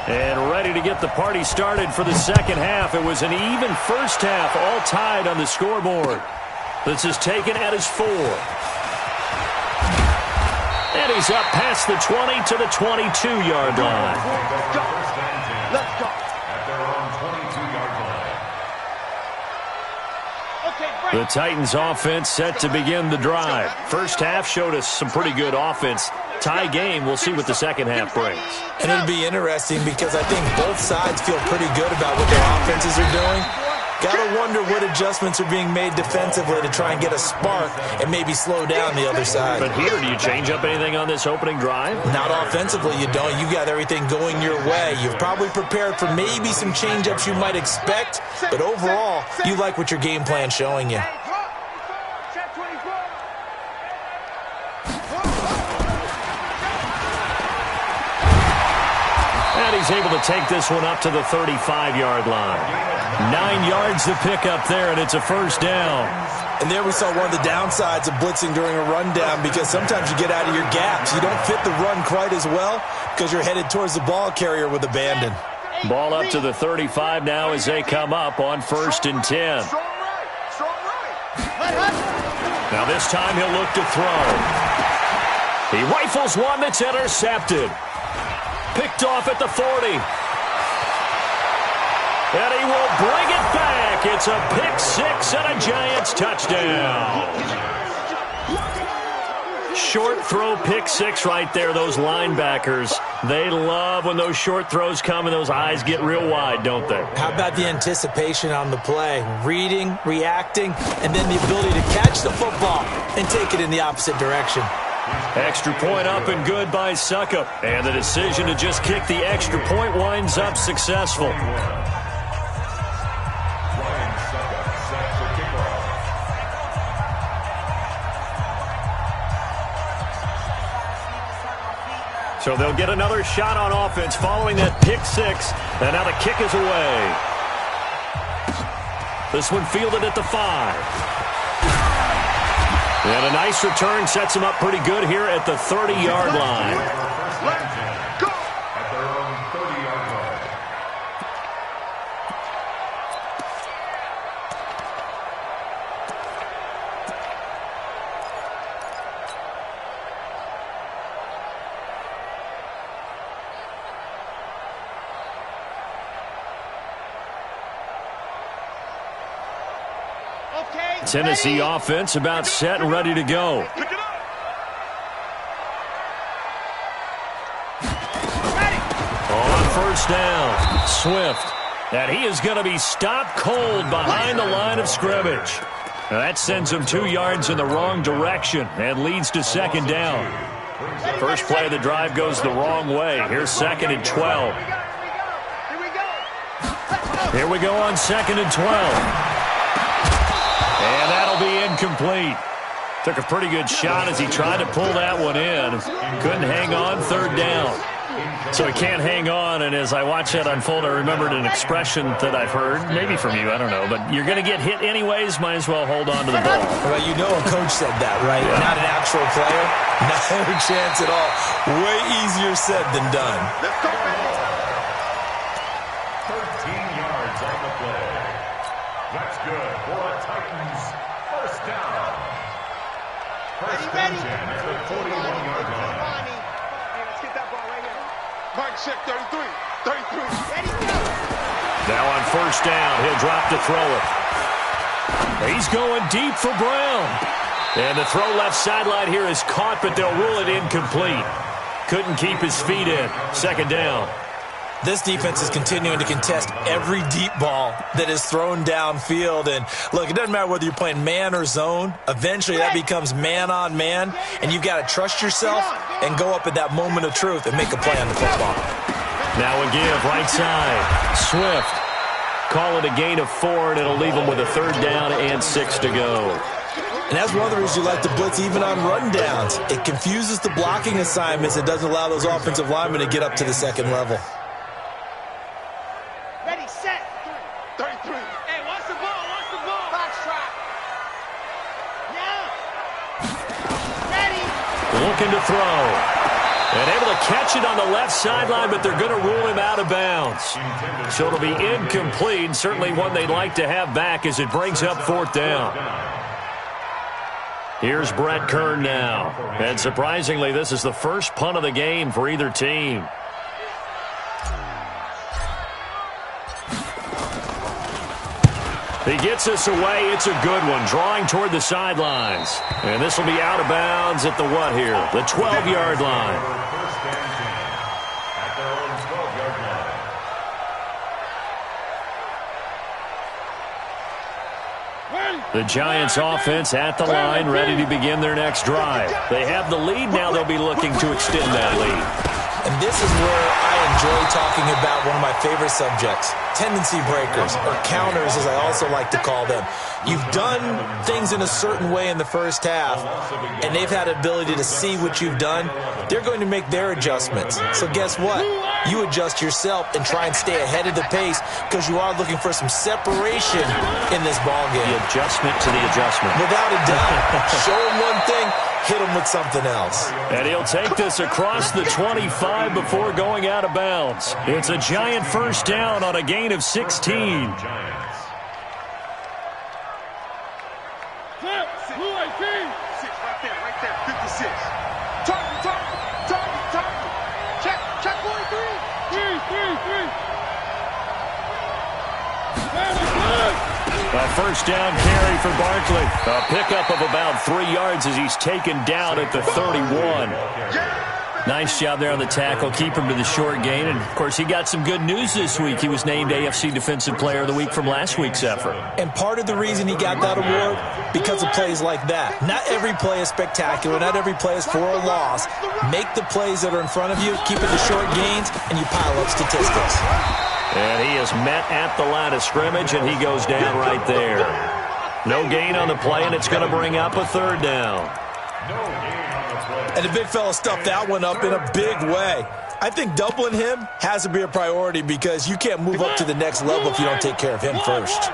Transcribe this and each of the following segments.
And ready to get the party started for the second half. It was an even first half, all tied on the scoreboard. This is taken at his 4. And he's up past the 20 to the 22-yard line. Let's go. At their own 22-yard line. The Titans offense set to begin the drive. First half showed us some pretty good offense. Tie game, we'll see what the second half brings. And it'll be interesting because I think both sides feel pretty good about what their offenses are doing. Gotta wonder what adjustments are being made defensively to try and get a spark and maybe slow down the other side. But here, do you change up anything on this opening drive? Not offensively, you don't. You got everything going your way. You've probably prepared for maybe some change-ups you might expect, but overall, you like what your game plan's showing you. And he's able to take this one up to the 35-yard line. 9 yards to pick up there, and it's a first down. And there we saw one of the downsides of blitzing during a rundown because sometimes you get out of your gaps. You don't fit the run quite as well because you're headed towards the ball carrier with abandon. Ball up to the 35 now as they come up on 1st and 10. Now this time he'll look to throw. He rifles one that's intercepted. Picked off at the 40. And he will bring it back. It's a pick 6 and a Giants touchdown. Short throw pick 6 right there. Those linebackers, they love when those short throws come and those eyes get real wide, don't they? How about the anticipation on the play? Reading, reacting, and then the ability to catch the football and take it in the opposite direction. Extra point up and good by Suckup. And the decision to just kick the extra point winds up successful. So they'll get another shot on offense following that pick 6. And now the kick is away. This one fielded at the 5. And a nice return sets him up pretty good here at the 30-yard line. At their own 30-yard line. Tennessee offense about set and ready to go. On 1st down, Swift. And he is going to be stopped cold behind the line of scrimmage. Now that sends him 2 yards in the wrong direction and leads to 2nd down. First play of the drive goes the wrong way. Here's 2nd and 12. Here we go on 2nd and 12. And that'll be incomplete. Took a pretty good shot as he tried to pull that one in. Couldn't hang on, 3rd down. So he can't hang on, and as I watch that unfold, I remembered an expression that I've heard, maybe from you, I don't know, but you're going to get hit anyways, might as well hold on to the ball. Well, you know a coach said that, right? Yeah. Not an actual player. Not a chance at all. Way easier said than done. 13 yards on the play. That's good for a Titans first down. First and 10 at the 41-yard line. Let's get that ball right here. Mark check 33. 33. Ready, go. Now on 1st down, he'll drop to throw it. He's going deep for Brown. And the throw left sideline here is caught, but they'll rule it incomplete. Couldn't keep his feet in. 2nd down. This defense is continuing to contest every deep ball that is thrown downfield. And, look, it doesn't matter whether you're playing man or zone. Eventually, that becomes man-on-man, and you've got to trust yourself and go up at that moment of truth and make a play on the football. Now a give, right side. Swift. Call it a gain of 4, and it'll leave him with a 3rd down and 6 to go. And that's one of the reasons you like to blitz even on rundowns. It confuses the blocking assignments. It doesn't allow those offensive linemen to get up to the 2nd level. Looking to throw. And able to catch it on the left sideline, but they're going to rule him out of bounds. So it'll be incomplete, certainly one they'd like to have back as it brings up 4th down. Here's Brett Kern now. And surprisingly, this is the first punt of the game for either team. He gets us away. It's a good one. Drawing toward the sidelines. And this will be out of bounds at the what here? The 12-yard line. First and 10 at their own 12-yard line. The Giants offense at the line, ready to begin their next drive. They have the lead. Now they'll be looking to extend that lead. And this is where I enjoy talking about one of my favorite subjects, tendency breakers, or counters as I also like to call them. You've done things in a certain way in the first half, and they've had the ability to see what you've done. They're going to make their adjustments. So guess what? You adjust yourself and try and stay ahead of the pace because you are looking for some separation in this ballgame. The adjustment to the adjustment. Without a doubt. Show them one thing, hit them with something else. And he'll take this across the 25 before going out of bounds. It's a Giant first down on a gain of 16. Right there, 56. Target. Check, boy, three. A first down carry for Barkley. A pickup of about 3 yards as he's taken down at the 31. Nice job there on the tackle. Keep him to the short gain. And, of course, he got some good news this week. He was named AFC Defensive Player of the Week from last week's effort. And part of the reason he got that award, because of plays like that. Not every play is spectacular. Not every play is for a loss. Make the plays that are in front of you, keep it to short gains, and you pile up statistics. And he is met at the line of scrimmage, and he goes down right there. No gain on the play, and it's going to bring up a 3rd down. And the big fella stuffed that one up in a big way. I think doubling him has to be a priority because you can't move up to the next level if you don't take care of him first.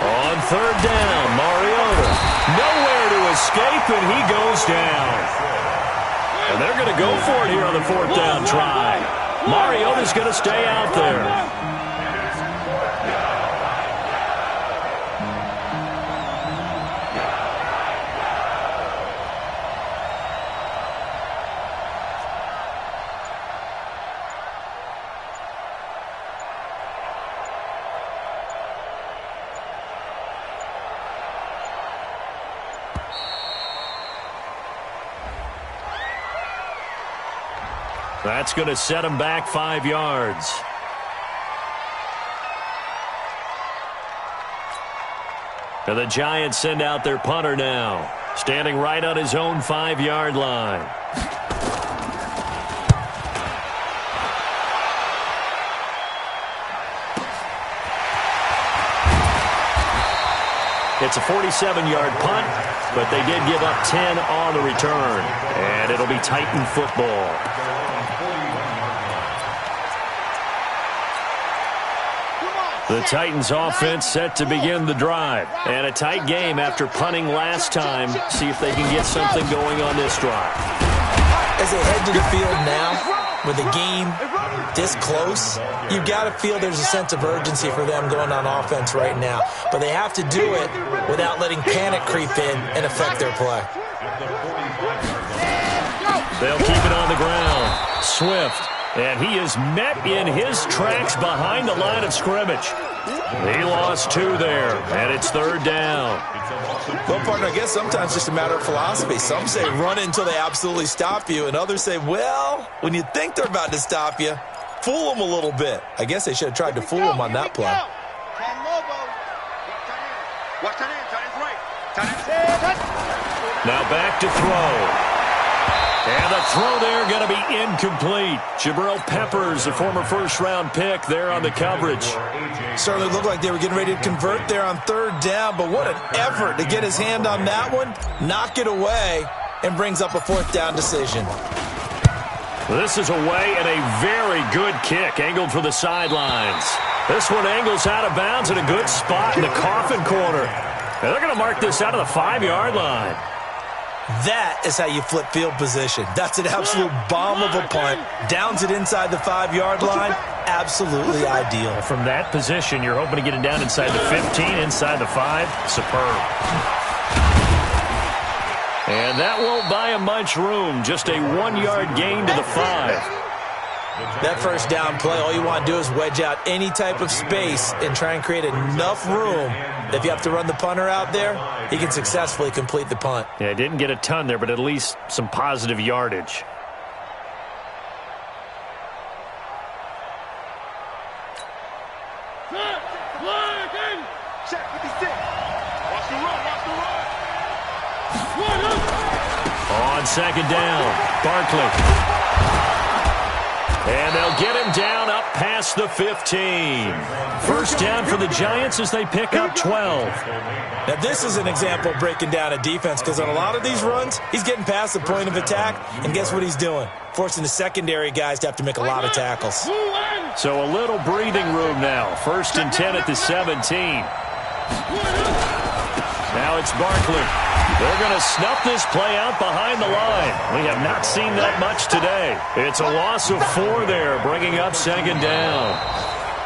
On 3rd down, Mariota. Nowhere to escape, and he goes down. And they're going to go for it here on the 4th down try. Mariota's going to stay out there. That's going to set him back 5 yards. And the Giants send out their punter now, standing right on his own 5-yard line. It's a 47-yard punt, but they did give up 10 on the return. And it'll be Titan football. The Titans offense set to begin the drive. And a tight game after punting last time. See if they can get something going on this drive. As they head to the field now, with the game this close, you've got to feel there's a sense of urgency for them going on offense right now. But they have to do it without letting panic creep in and affect their play. They'll keep it on the ground. Swift. And he is met in his tracks behind the line of scrimmage. He lost 2 there, and it's 3rd down. Well, partner, I guess sometimes it's just a matter of philosophy. Some say run until they absolutely stop you, and others say, well, when you think they're about to stop you, fool them a little bit. I guess they should have tried to fool them on that play. Now back to throw. And the throw there going to be incomplete. Jabril Peppers, a former first-round pick there on the coverage. Certainly looked like they were getting ready to convert there on 3rd down, but what an effort to get his hand on that one, knock it away, and brings up a 4th down decision. This is away and a very good kick, angled for the sidelines. This one angles out of bounds in a good spot in the coffin corner. And they're going to mark this out of the 5-yard line. That is how you flip field position. That's an absolute bomb of a punt. Downs it inside the 5-yard line. Absolutely ideal. From that position, you're hoping to get it down inside the 15, inside the 5. Superb. And that won't buy him much room. Just a 1-yard gain to the 5. That first down play, all you want to do is wedge out any type of space and try and create enough room. If you have to run the punter out there, he can successfully complete the punt. Yeah, didn't get a ton there, but at least some positive yardage. On second down, Barkley. And they'll get him down up past the 15. First down for the Giants as they pick up 12. Now, this is an example of breaking down a defense because on a lot of these runs, he's getting past the point of attack, and guess what he's doing? Forcing the secondary guys to have to make a lot of tackles. So a little breathing room now. First and 10 at the 17. Now it's Barkley. They're going to snuff this play out behind the line. We have not seen that much today. It's a loss of 4 there, bringing up second down.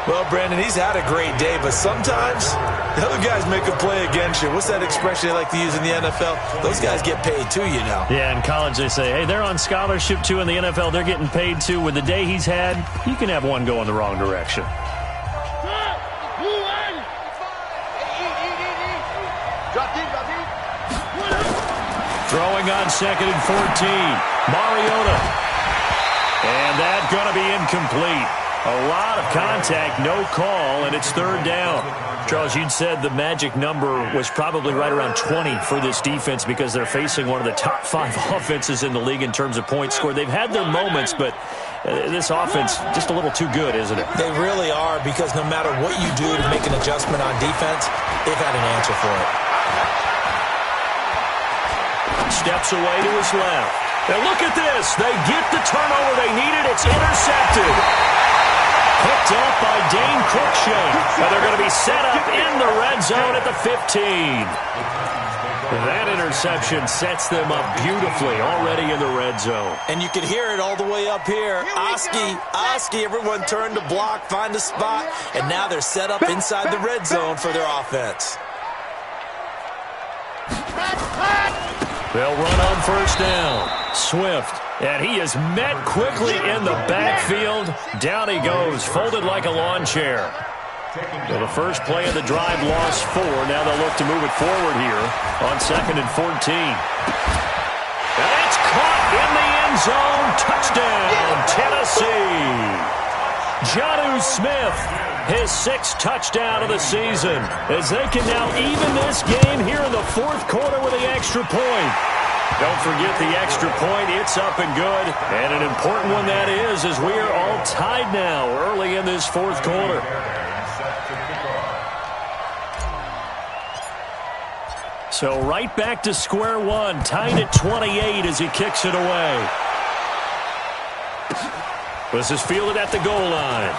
Well, Brandon, he's had a great day, but sometimes the other guys make a play against you. What's that expression they like to use in the NFL? Those guys get paid too, you know. Yeah, in college they say, hey, they're on scholarship too. In the NFL, they're getting paid too. With the day he's had, you can have one go in the wrong direction. Throwing on second and 14. Mariota. And that's going to be incomplete. A lot of contact, no call, and it's third down. Charles, you'd said the magic number was probably right around 20 for this defense because they're facing one of the top 5 offenses in the league in terms of points scored. They've had their moments, but this offense just a little too good, isn't it? They really are because no matter what you do to make an adjustment on defense, they've had an answer for it. Steps away to his left. And look at this. They get the turnover they needed. It's intercepted. Picked up by Dane Cruikshank. And they're going to be set up in the red zone at the 15. That interception sets them up beautifully already in the red zone. And you can hear it all the way up here. Oski, everyone turned to block, find a spot, and now they're set up inside the red zone for their offense. They'll run on first down. Swift, and he is met quickly in the backfield. Down he goes, folded like a lawn chair. So the first play of the drive lost 4. Now they'll look to move it forward here on second and 14. And it's caught in the end zone. Touchdown, Tennessee. Jonnu Smith, his 6th touchdown of the season, as they can now even this game here in the 4th quarter with the extra point. Don't forget the extra point. It's up and good. And an important one that is, as we are all tied now early in this 4th quarter. So right back to square one, tied at 28 as he kicks it away. This is fielded at the goal line.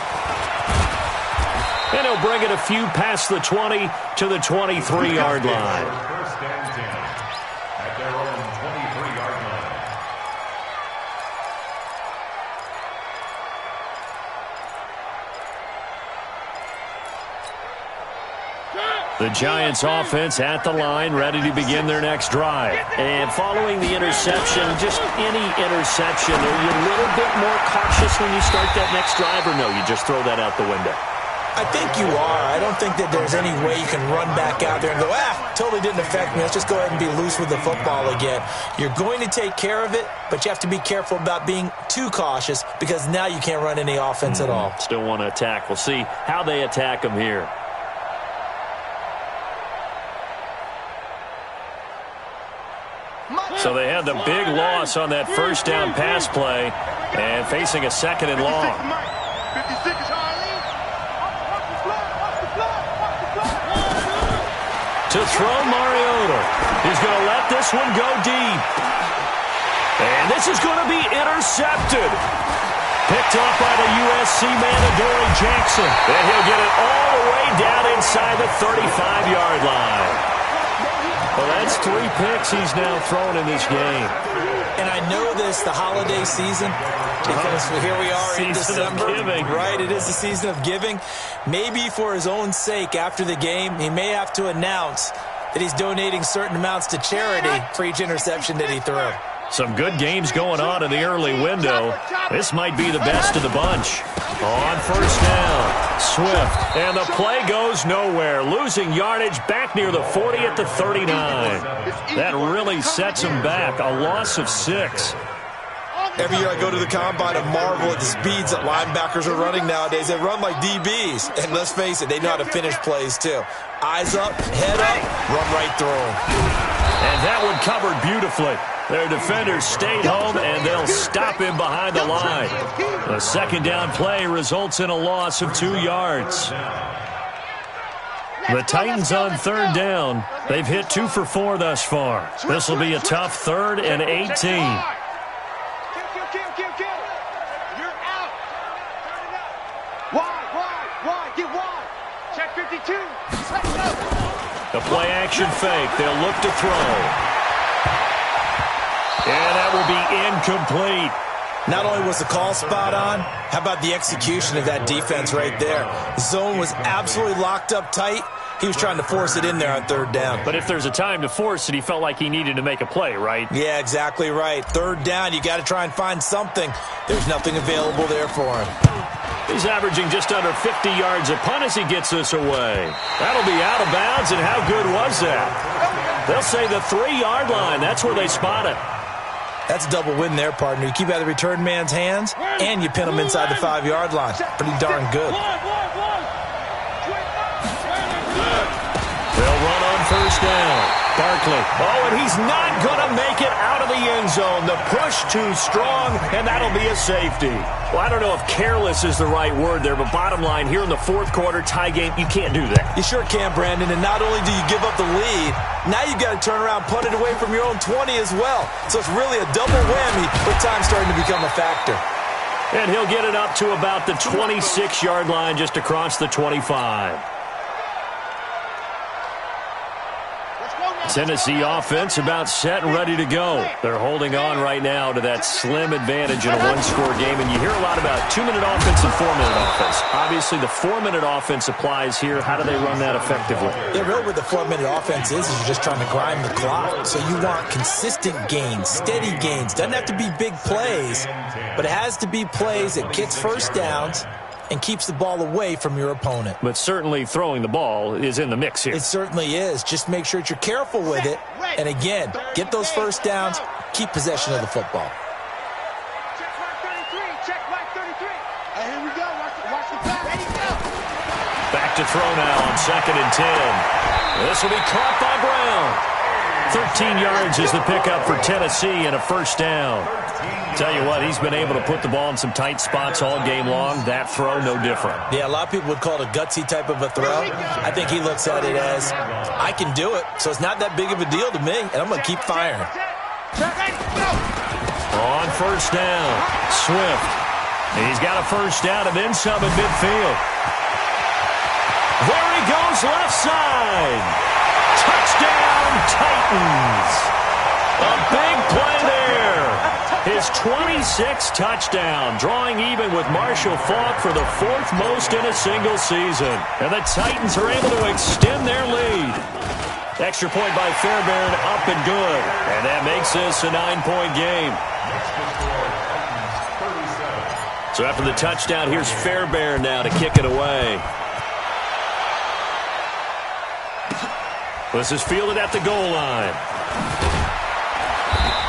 And he'll bring it a few past the 20 to the 23-yard line. First and 10 at their own 23-yard line. The Giants offense at the line, ready to begin their next drive. And following the interception, just any interception, are you a little bit more cautious when you start that next drive, or no, you just throw that out the window? I think you are. I don't think that there's any way you can run back out there and go, totally didn't affect me. Let's just go ahead and be loose with the football again. You're going to take care of it, but you have to be careful about being too cautious because now you can't run any offense at all. Still want to attack. We'll see how they attack them here. So they had the big loss on that first down pass play and facing a second and long. 56 To throw Mariota. He's going to let this one go deep. And this is going to be intercepted. Picked off by the USC man, Adoree Jackson. And he'll get it all the way down inside the 35-yard line. Well, that's 3 picks he's now thrown in this game. And I know this, the holiday season, because here we are in December. Of giving. Right, it is the season of giving. Maybe for his own sake, after the game, he may have to announce that he's donating certain amounts to charity for each interception that he threw. Some good games going on in the early window. This might be the best of the bunch. On first down, Swift. And the play goes nowhere. Losing yardage back near the 40 at the 39. That really sets him back. A loss of 6. Every year I go to the combine and marvel at the speeds that linebackers are running nowadays. They run like DBs. And let's face it, they know how to finish plays too. Eyes up, head up, run right through them. And that one covered beautifully. Their defenders stayed home, and they'll stop him behind the line. The second down play results in a loss of 2 yards. The Titans on third down. They've hit 2 for 4 thus far. This will be a tough 3rd and 18. You're out. Wide. Get wide. Check 52. The play action fake. They'll look to throw. And that will be incomplete. Not only was the call spot on, how about the execution of that defense right there? The zone was absolutely locked up tight. He was trying to force it in there on third down. But if there's a time to force it, he felt like he needed to make a play, right? Yeah, exactly right. Third down, you got to try and find something. There's nothing available there for him. He's averaging just under 50 yards a punt as he gets this away. That'll be out of bounds, and how good was that? They'll say the 3-yard line. That's where they spot it. That's a double win there, partner. You keep out of the return man's hands, and you pin him inside the 5-yard line. Pretty darn good. They'll run on first down. Barkley. Oh, and he's not going to make it out of the end zone. The push too strong, and that'll be a safety. Well, I don't know if careless is the right word there, but bottom line, here in the 4th quarter, tie game, you can't do that. You sure can, Brandon, and not only do you give up the lead, now you've got to turn around, punt it away from your own 20 as well. So it's really a double whammy with time starting to become a factor. And he'll get it up to about the 26-yard line just across the 25. Tennessee offense about set and ready to go. They're holding on right now to that slim advantage in a 1-score game. And you hear a lot about 2-minute offense and 4-minute offense. Obviously, the 4-minute offense applies here. How do they run that effectively? Yeah, really what the 4-minute offense is you're just trying to grind the clock. So you want consistent gains, steady gains. Doesn't have to be big plays, but it has to be plays that gets first downs and keeps the ball away from your opponent. But certainly throwing the ball is in the mix here. It certainly is. Just make sure that you're careful with it. And again, get those first downs, keep possession of the football. Check right 33. Check right 33. Here we go. Watch the back. Ready, go. Back to throw now on 2nd and 10. This will be caught by Brown. 13 yards is the pickup for Tennessee and a first down. Tell you what, he's been able to put the ball in some tight spots all game long. That throw, no different. Yeah, a lot of people would call it a gutsy type of a throw. I think he looks at it as, I can do it, so it's not that big of a deal to me, and I'm going to keep firing. On first down, Swift. He's got a first down and then some in midfield. There he goes, left side. Touchdown, Titans. A big play there. His 26th touchdown, drawing even with Marshall Faulk for the 4th most in a single season. And the Titans are able to extend their lead. Extra point by Fairbairn, up and good. And that makes this a 9-point game. So after the touchdown, here's Fairbairn now to kick it away. This is fielded at the goal line.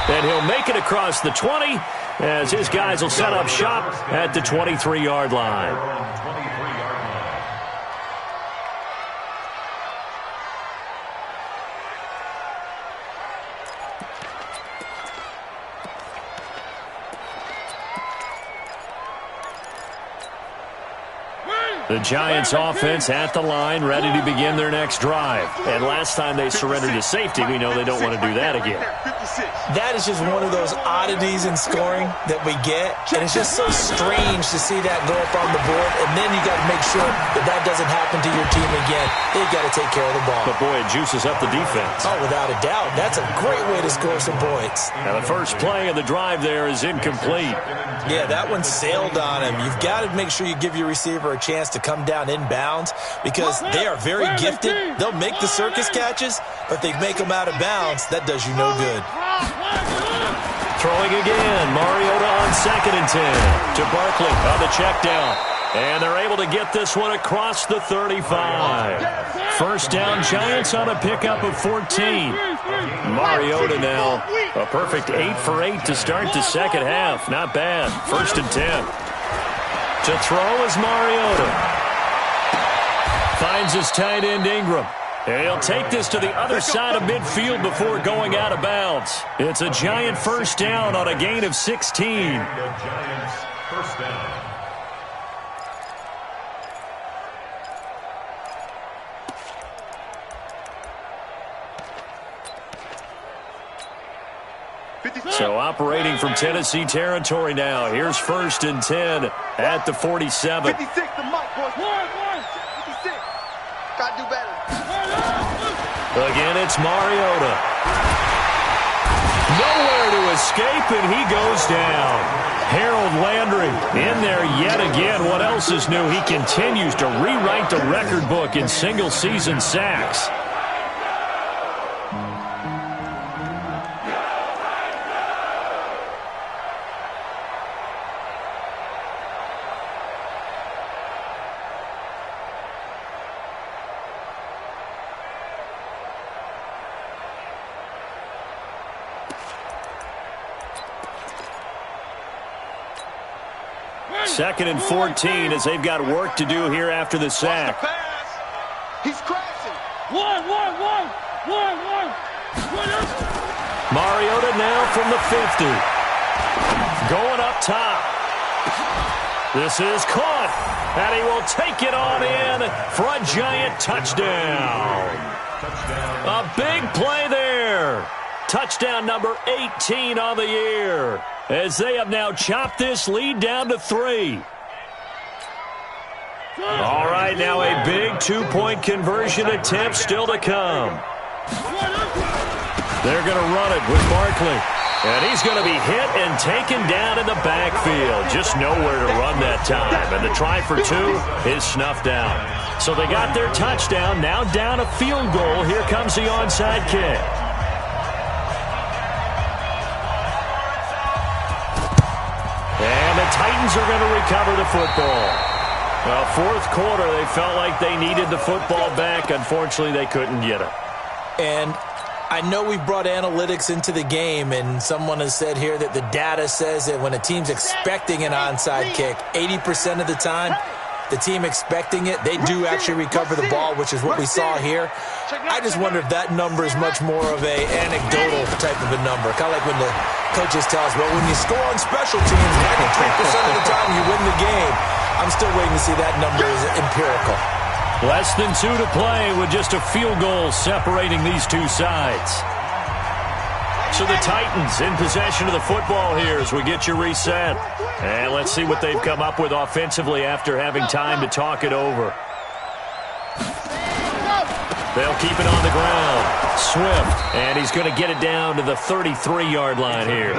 And he'll make it across the 20 as his guys will set up shop at the 23-yard line. The Giants offense at the line, ready to begin their next drive. And last time they surrendered to safety, we know they don't want to do that again. That is just one of those oddities in scoring that we get. And it's just so strange to see that go up on the board. And then you got to make sure that that doesn't happen to your team again. They've got to take care of the ball. But boy, it juices up the defense. Oh, without a doubt. That's a great way to score some points. Now the first play of the drive there is incomplete. Yeah, that one sailed on him. You've got to make sure you give your receiver a chance to come down inbounds because they are very gifted. They'll make the circus catches, but they make them out of bounds. That does you no good. Throwing again. Mariota on 2nd and 10 to Barkley on the check down. And they're able to get this one across the 35. First down, Giants on a pickup of 14. Mariota now a perfect 8 for 8 to start the second half. Not bad. 1st and 10. To throw is Mariota. Finds his tight end Ingram. And he'll take this to the other side of midfield before going out of bounds. It's a Giant first down on a gain of 16. Giants first down. So operating from Tennessee territory now. Here's 1st and 10 at the 47. 56 the mark, boys. 56. Gotta do better. Again, it's Mariota. Nowhere to escape, and he goes down. Harold Landry in there yet again. What else is new? He continues to rewrite the record book in single-season sacks. Second and 14 as they've got work to do here after the sack. He's crashing. One. Mariota now from the 50. Going up top. This is caught. And he will take it on in for a Giant touchdown. A big play there. Touchdown number 18 on the year, as they have now chopped this lead down to 3. All right, now a big two-point conversion attempt still to come. They're going to run it with Barkley. And he's going to be hit and taken down in the backfield. Just nowhere to run that time. And the try for 2 is snuffed out. So they got their touchdown, now down a field goal. Here comes the onside kick. And the Titans are going to recover the football. Well, 4th quarter, they felt like they needed the football back. Unfortunately, they couldn't get it. And I know we've brought analytics into the game, and someone has said here that the data says that when a team's expecting an onside kick, 80% of the time, the team expecting it, they do actually recover the ball, which is what we saw here. I just wonder if that number is much more of a anecdotal type of a number. Kind of like when the coaches tell us, well, when you score on special teams, 93% of the time you win the game. I'm still waiting to see that number is empirical. Less than 2 to play with just a field goal separating these two sides. So the Titans in possession of the football here as we get you reset. And let's see what they've come up with offensively after having time to talk it over. They'll keep it on the ground. Swift, and he's going to get it down to the 33-yard line here.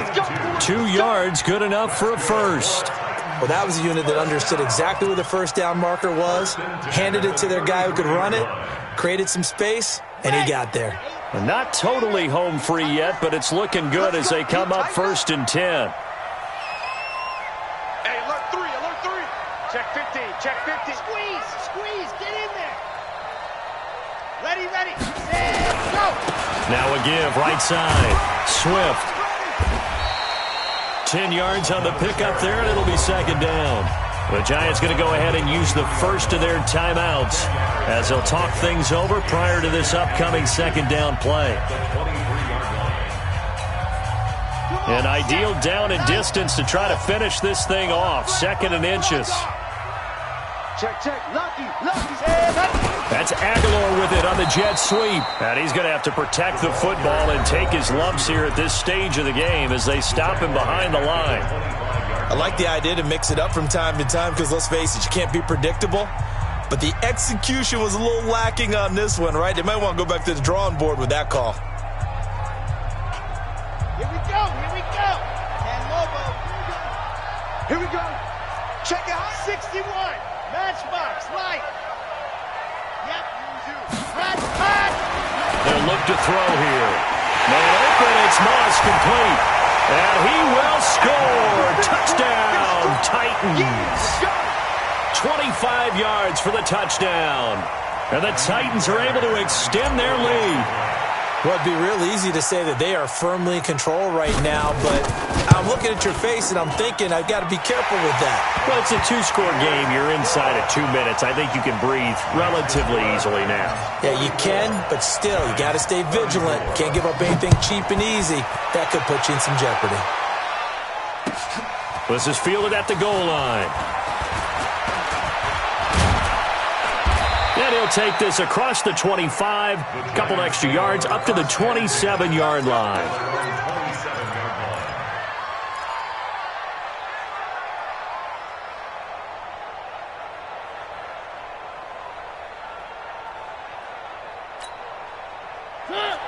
2 yards, good enough for a first. Well, that was a unit that understood exactly where the first down marker was, handed it to their guy who could run it, created some space, and he got there. Not totally home free yet, but it's looking good as they come up 1st and 10. Hey, alert 3. Check 15, check 50. Squeeze, get in there. Ready, set, go. Now a give, right side. Swift. 10 yards on the pickup there, and it'll be 2nd down. The Giants going to go ahead and use the first of their timeouts as they'll talk things over prior to this upcoming 2nd down play. An ideal down and distance to try to finish this thing off. 2nd and inches. Check, check. Lucky. That's Aguilar with it on the jet sweep. And he's going to have to protect the football and take his lumps here at this stage of the game as they stop him behind the line. I like the idea to mix it up from time to time because, let's face it, you can't be predictable. But the execution was a little lacking on this one, right? They might want to go back to the drawing board with that call. Here we go. And Lobo. Here we go. Check it out. 61. Matchbox. Light. Yep. Hot. They'll look to throw here. Man open, it's Moss complete. And he will score. Touchdown, Titans. 25 yards for the touchdown. And the Titans are able to extend their lead. Well, it'd be real easy to say that they are firmly in control right now, but I'm looking at your face and I'm thinking I've got to be careful with that. Well, it's a two-score game. You're inside at 2 minutes. I think you can breathe relatively easily now. Yeah, you can, but still, you got to stay vigilant. Can't give up anything cheap and easy. That could put you in some jeopardy. This is fielded at the goal line. And he'll take this across the 25, a couple extra yards, up to the 27-yard line.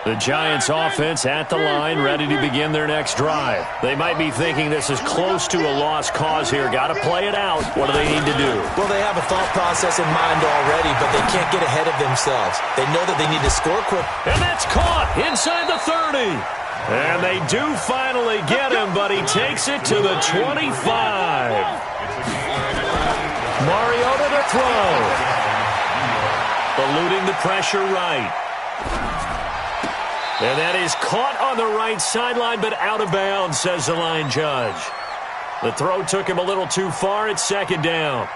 The Giants offense at the line, ready to begin their next drive. They might be thinking this is close to a lost cause here. Got to play it out. What do they need to do? Well, they have a thought process in mind already, but they can't get ahead of themselves. They know that they need to score quick. And that's caught inside the 30. And they do finally get him, but he takes it to the 25. Mariota to throw. Eluding the pressure right. And that is caught on the right sideline, but out of bounds, says the line judge. The throw took him a little too far. It's second down.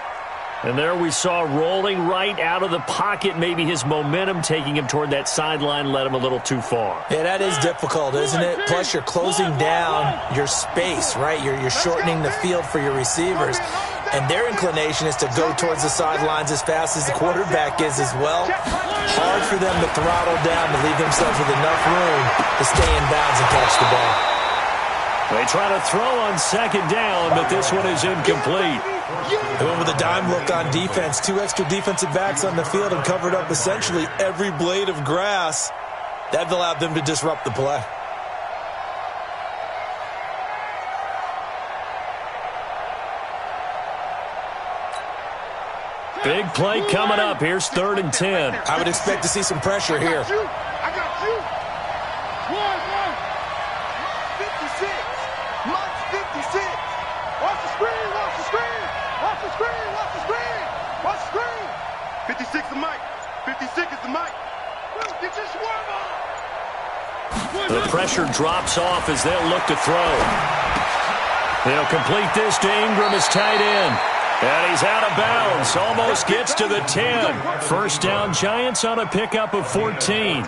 And there we saw rolling right out of the pocket. Maybe his momentum taking him toward that sideline led him a little too far. Yeah, that is difficult, isn't it? Plus, you're closing down your space, right? You're shortening the field for your receivers. And their inclination is to go towards the sidelines as fast as the quarterback is as well. Hard for them to throttle down to leave themselves with enough room to stay in bounds and catch the ball. They try to throw on second down, but this one is incomplete. They went with a dime look on defense. 2 extra defensive backs on the field and covered up essentially every blade of grass. That allowed them to disrupt the play. Big play coming up. Here's 3rd and 10. I would expect to see some pressure here. I got you. One. 56. Mike 56. Watch the screen. Watch the screen. Watch the screen. Watch the screen. Watch the screen. 56 is Mike. 56 is the Mike. Get your swarm on. The pressure drops off as they'll look to throw. They'll complete this to Ingram as tight end. And he's out of bounds. Almost gets to the 10. First down, Giants on a pickup of 14.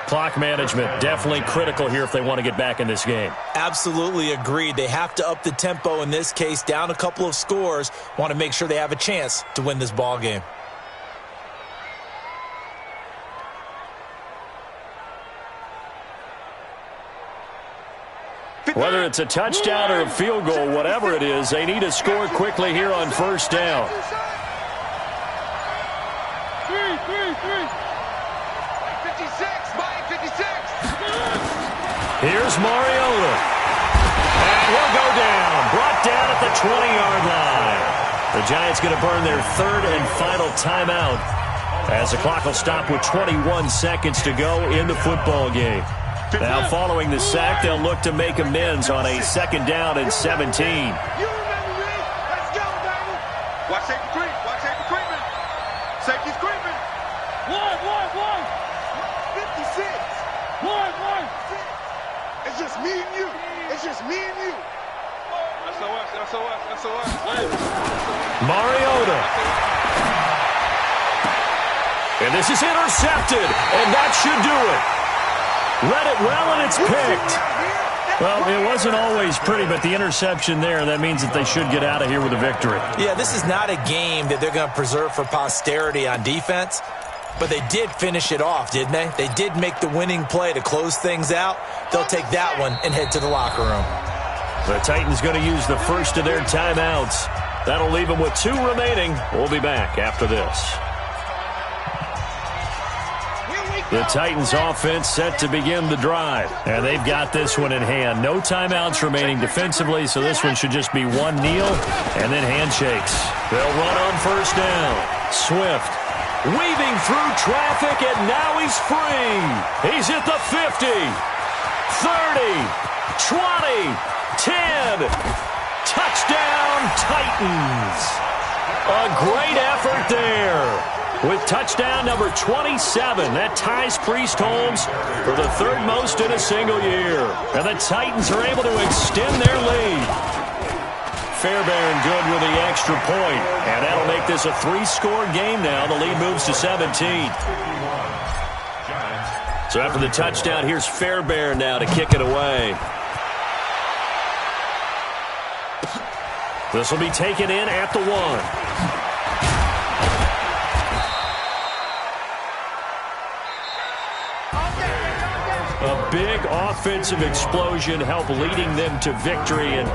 Clock management definitely critical here if they want to get back in this game. Absolutely agreed. They have to up the tempo in this case, down a couple of scores. Want to make sure they have a chance to win this ball game. Whether it's a touchdown or a field goal, whatever it is, they need to score quickly here on first down. 3. 56, Mike 56. Here's Mariota. And he'll go down. Brought down at the 20-yard line. The Giants going to burn their 3rd and final timeout as the clock will stop with 21 seconds to go in the football game. Now, following the sack, they'll look to make amends on a 2nd down and 17. You remember me. Let's go, baby. Watch safety creep. Watch safety creeping. Safety's creeping. One. 56. One. It's just me and you. It's just me and you. SOS. Mariota. And this is intercepted, and that should do it. Read it well, and it's picked. Well, it wasn't always pretty, but the interception there, that means that they should get out of here with a victory. Yeah, this is not a game that they're going to preserve for posterity on defense, but they did finish it off, didn't they? They did make the winning play to close things out. They'll take that one and head to the locker room. The Titans going to use the first of their timeouts. That'll leave them with 2 remaining. We'll be back after this. The Titans offense set to begin the drive, and they've got this one in hand. No timeouts remaining defensively, so this one should just be one kneel and then handshakes. They'll run on first down. Swift weaving through traffic, and now he's free. He's at the 50, 30, 20, 10. Touchdown, Titans. A great effort there. With touchdown number 27, that ties Priest Holmes for the 3rd most in a single year. And the Titans are able to extend their lead. Fairbairn good with the extra point. And that'll make this a 3-score game now. The lead moves to 17. So after the touchdown, here's Fairbairn now to kick it away. This will be taken in at the 1. A big offensive explosion helped leading them to victory, and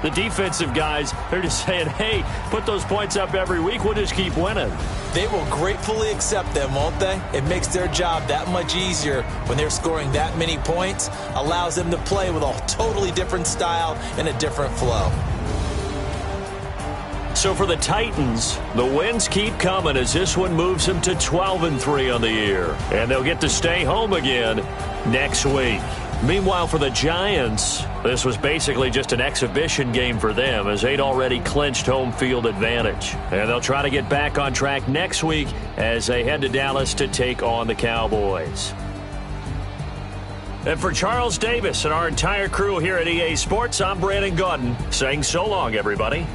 the defensive guys, they're just saying, hey, put those points up every week, we'll just keep winning. They will gratefully accept them, won't they? It makes their job that much easier when they're scoring that many points, allows them to play with a totally different style and a different flow. So for the Titans, the wins keep coming as this one moves them to 12-3 on the year. And they'll get to stay home again next week. Meanwhile, for the Giants, this was basically just an exhibition game for them as they'd already clinched home field advantage. And they'll try to get back on track next week as they head to Dallas to take on the Cowboys. And for Charles Davis and our entire crew here at EA Sports, I'm Brandon Gaudin saying so long, everybody.